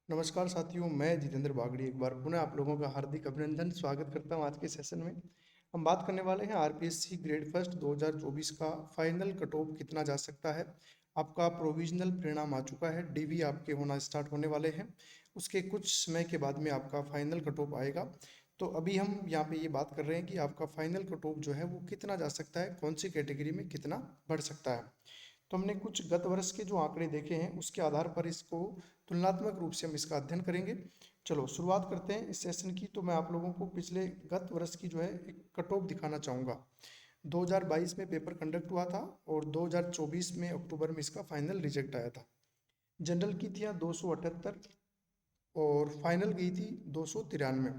नमस्कार साथियों, मैं जितेंद्र बागड़ी एक बार पुनः आप लोगों का हार्दिक अभिनंदन स्वागत करता हूं। आज के सेशन में हम बात करने वाले हैं आरपीएससी ग्रेड फर्स्ट 2024 का फाइनल कट ऑफ कितना जा सकता है। आपका प्रोविजनल परिणाम आ चुका है, डीवी आपके होना स्टार्ट होने वाले हैं। उसके कुछ समय के बाद में आपका फाइनल कट ऑफ आएगा। तो अभी हम यहाँ पे ये बात कर रहे हैं कि आपका फाइनल कट ऑफ जो है वो कितना जा सकता है, कौन सी कैटेगरी में कितना बढ़ सकता है। तो हमने कुछ गत वर्ष के जो आंकड़े देखे हैं उसके आधार पर इसको तुलनात्मक रूप से हम इसका अध्ययन करेंगे। चलो शुरुआत करते हैं इस सेशन की। तो मैं आप लोगों को पिछले गत वर्ष की जो है एक कट ऑफ दिखाना चाहूँगा। 2022 में पेपर कंडक्ट हुआ था और 2024 में अक्टूबर में इसका फाइनल रिजल्ट आया था। जनरल की थी 278 और फाइनल गई थी 293।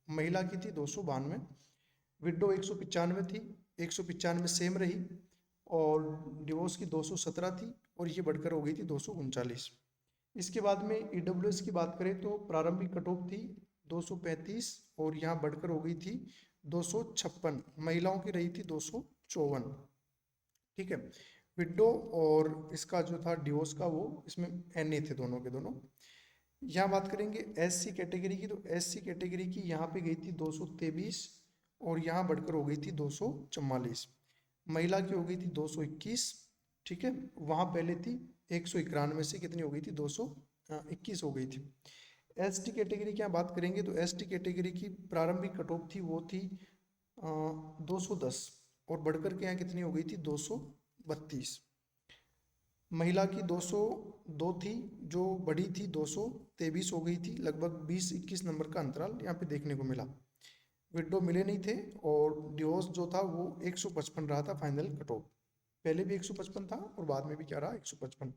महिला की थी 292। विडो 195 थी, 195 सेम रही। और डिवोर्स की 217 थी और ये बढ़कर हो गई थी 239। इसके बाद में ईडब्ल्यूएस की बात करें तो प्रारंभिक कट ऑफ थी 235 और यहाँ बढ़कर हो गई थी 256। महिलाओं की रही थी 254। ठीक है। विडो और इसका जो था डिवोर्स का वो इसमें एनए थे दोनों के दोनों। यहाँ बात करेंगे एससी कैटेगरी की, तो एससी कैटेगरी की यहाँ पे गई थी 223 और यहाँ बढ़कर हो गई थी 244। महिला की हो गई थी 221। ठीक है। वहाँ पहले थी 191 से कितनी हो गई थी 221 हो गई थी। एसटी कैटेगरी की यहाँ बात करेंगे तो एसटी कैटेगरी की प्रारंभिक कट ऑफ थी वो थी 210 और बढ़कर के यहाँ कितनी हो गई थी 232। महिला की 202 थी जो बढ़ी थी 223 हो गई थी। लगभग 20-21 नंबर का अंतराल यहाँ पे देखने को मिला। विडो मिले नहीं थे और डिवोर्स जो था वो 155 रहा था फाइनल कट ऑफ। पहले भी 155 था और बाद में भी क्या रहा 155।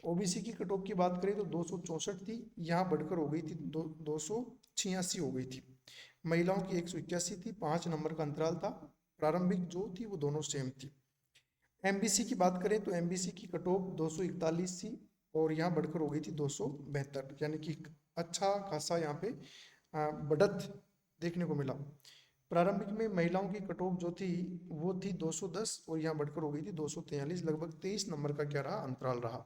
ओबीसी की कट ऑफ की बात करें तो 264 थी, यहाँ बढ़कर हो गई थी 286 हो गई थी। महिलाओं की 181 थी, 5 नंबर का अंतराल था। प्रारंभिक जो थी वो दोनों सेम थी। एमबीसी की बात करें तो एमबीसी की कट ऑफ 241 थी और यहाँ बढ़कर हो गई थी 272, यानी कि अच्छा खासा यहाँ पे बढ़त देखने को मिला। प्रारंभिक में महिलाओं की कट ऑफ जो थी वो थी 210 और यहाँ बढ़कर हो गई थी 243। लगभग 23 नंबर का क्या रहा अंतराल रहा।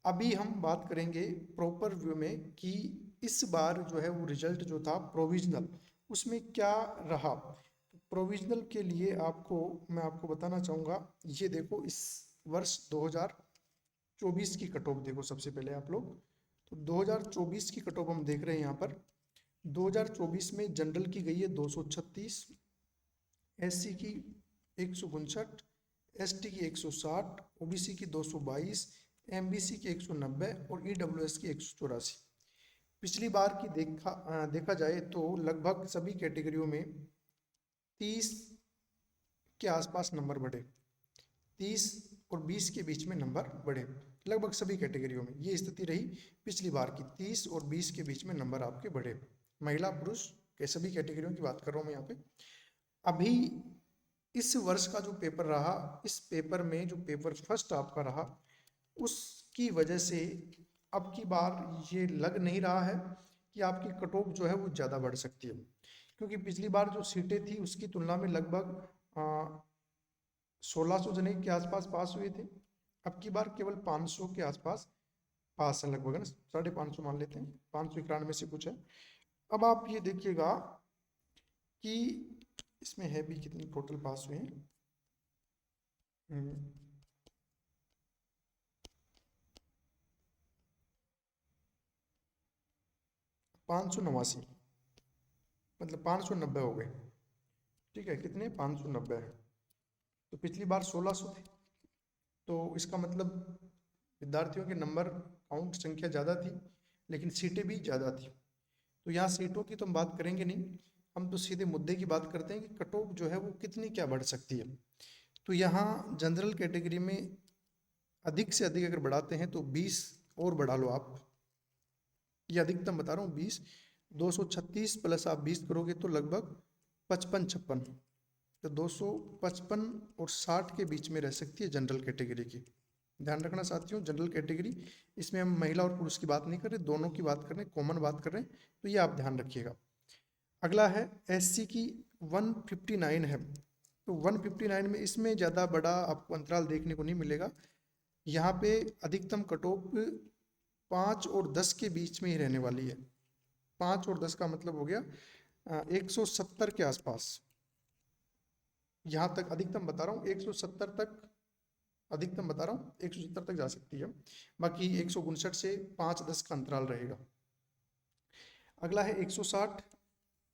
अभी हम बात करेंगे प्रॉपर व्यू में कि इस बार जो है वो रिजल्ट जो था प्रोविजनल उसमें क्या रहा। प्रोविजनल के लिए मैं आपको बताना चाहूँगा। ये देखो इस वर्ष 2024 की कट ऑफ देखो सबसे पहले आप लोग। तो 2024 की कट ऑफ हम देख रहे हैं यहाँ पर। 2024 में जनरल की गई है 236, एससी की 159, एसटी की 160, ओबीसी की 222, एमबीसी की 190 और ईडब्ल्यूएस की 184। पिछली बार की देखा जाए तो लगभग सभी कैटेगरियों में 30 के आसपास नंबर बढ़े। 30 और 20 के बीच में नंबर बढ़े लगभग सभी कैटेगरियों में। ये स्थिति रही पिछली बार की, 30 और 20 के बीच में नंबर आपके बढ़े। महिला पुरुष के सभी कैटेगरियों की बात कर रहा हूँ मैं यहाँ पे। अभी इस वर्ष का जो पेपर रहा, इस पेपर में जो पेपर फर्स्ट आपका रहा उसकी वजह से अब की बार ये लग नहीं रहा है कि आपकी कट ऑफ जो है वो ज़्यादा बढ़ सकती है, क्योंकि पिछली बार जो सीटें थी उसकी तुलना में लगभग 1600 जने के आसपास पास हुए थे। अब की बार केवल 500 के आसपास पास है, लगभग है ना, 550 मान लेते हैं, 591 से कुछ है। अब आप ये देखिएगा कि इसमें है भी कितनी टोटल पास हुए हैं। 589, मतलब 590 हो गए। ठीक है, कितने 590 है। तो पिछली बार 1600 थे, तो इसका मतलब विद्यार्थियों के नंबर काउंट संख्या ज़्यादा थी लेकिन सीटें भी ज़्यादा थी। तो यहाँ सीटों की तो हम बात करेंगे नहीं, हम तो सीधे मुद्दे की बात करते हैं कि कट ऑफ जो है वो कितनी क्या बढ़ सकती है। तो यहाँ जनरल कैटेगरी में अधिक से अधिक अगर बढ़ाते हैं तो 20 और बढ़ा लो आप। ये अधिकतम बता रहा हूँ 20, 236 प्लस आप 20 करोगे तो लगभग 55-56। तो 255 और 60 के बीच में रह सकती है जनरल कैटेगरी की। ध्यान रखना साथियों, जनरल कैटेगरी, इसमें हम महिला और पुरुष की बात नहीं कर रहे, दोनों की बात कर रहे हैं, कॉमन बात कर रहे हैं, तो ये आप ध्यान रखिएगा। अगला है एससी की 159 है। तो 159 में इसमें ज़्यादा बड़ा आपको अंतराल देखने को नहीं मिलेगा। यहाँ पे अधिकतम कट ऑफ 5 और 10 के बीच में ही रहने वाली है। 5 और 10 का मतलब हो गया 170 के आसपास। यहाँ तक अधिकतम बता रहा हूँ 170 तक, अधिकतम बता रहा हूँ 170 तक जा सकती है। बाकी 159 से 5-10 का अंतराल रहेगा। अगला है 160,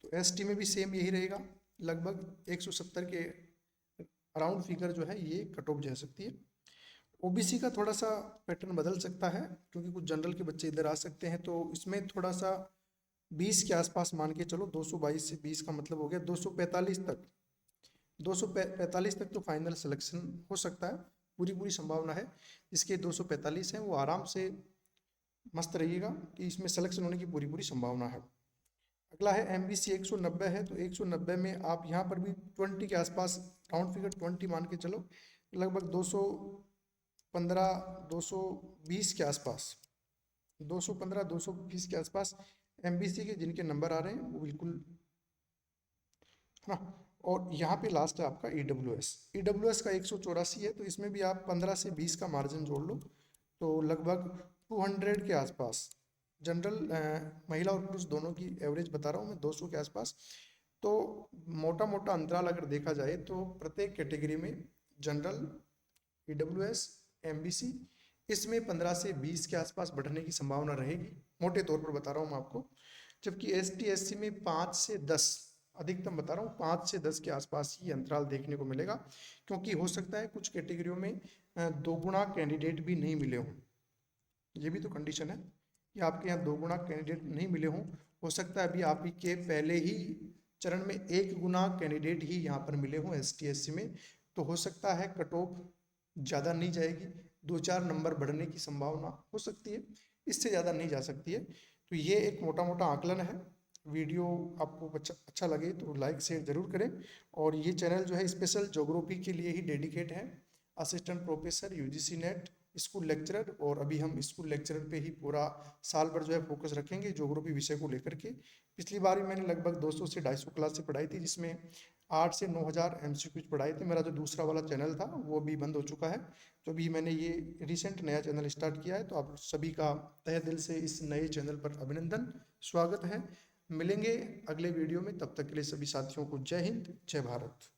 तो एसटी में भी सेम यही रहेगा, लगभग 170 के अराउंड फिगर जो है ये कट ऑफ जा सकती है। ओबीसी का थोड़ा सा पैटर्न बदल सकता है, क्योंकि कुछ जनरल के बच्चे इधर आ सकते हैं, तो इसमें थोड़ा सा 20 के आसपास मान के चलो। 222 से 20 का मतलब हो गया 245 तक। 245 तक तो फाइनल सिलेक्शन हो सकता है, पूरी पूरी संभावना है। इसके 245 हैं वो आराम से मस्त रहिएगा कि इसमें सिलेक्शन होने की पूरी पूरी संभावना है। अगला है एमबीसी 190 है, तो 190 में आप यहाँ पर भी 20 के आसपास, राउंड फिगर 20 मान के चलो, लगभग 215 220 के आसपास, 215 220 के आसपास एमबीसी के जिनके नंबर आ रहे हैं वो बिल्कुल है ना। और यहाँ पे लास्ट है आपका ईडब्ल्यूएस का 184 है, तो इसमें भी आप 15 से 20 का मार्जिन जोड़ लो, तो लगभग 200 के आसपास। जनरल महिला और पुरुष दोनों की एवरेज बता रहा हूँ मैं, 200 के आसपास। तो मोटा मोटा अंतराल अगर देखा जाए तो प्रत्येक कैटेगरी में जनरल, ईडब्ल्यूएस, एमबीसी, इसमें 15 से 20 के आसपास बढ़ने की संभावना रहेगी, मोटे तौर पर बता रहा हूँ मैं आपको। जबकि एसटी एससी में 5 से 10, अधिकतम बता रहा हूँ 5 से 10 के आसपास ही अंतराल देखने को मिलेगा, क्योंकि हो सकता है कुछ कैटेगरियों में दोगुना कैंडिडेट भी नहीं मिले हों। ये भी तो कंडीशन है कि आपके यहाँ दोगुना कैंडिडेट नहीं मिले हों। हो सकता है अभी आप ही के पहले ही चरण में 1 गुना कैंडिडेट ही यहाँ पर मिले हों एसटी एससी में, तो हो सकता है कट ऑफ ज़्यादा नहीं जाएगी, 2-4 नंबर बढ़ने की संभावना हो सकती है, इससे ज़्यादा नहीं जा सकती है। तो ये एक मोटा मोटा आकलन है। वीडियो आपको अच्छा लगे तो लाइक शेयर जरूर करें। और ये चैनल जो है स्पेशल ज्योग्राफी के लिए ही डेडिकेट है। Assistant professor UGC net school lecturer, और अभी हम स्कूल लेक्चरर पे ही पूरा साल भर जो है फोकस रखेंगे ज्योग्राफी विषय को लेकर के। पिछली बार भी मैंने लगभग 200 से 250 क्लास से पढ़ाई थी, जिसमें 8 से 9,000 एमसीक्यूज पढ़ाए थे। मेरा जो दूसरा वाला चैनल था वो भी बंद हो चुका है, तो अभी मैंने ये रिसेंट नया चैनल स्टार्ट किया है। तो आप सभी का तहे दिल से इस नए चैनल पर अभिनंदन, स्वागत है। मिलेंगे अगले वीडियो में, तब तक के लिए सभी साथियों को जय हिंद, जय भारत।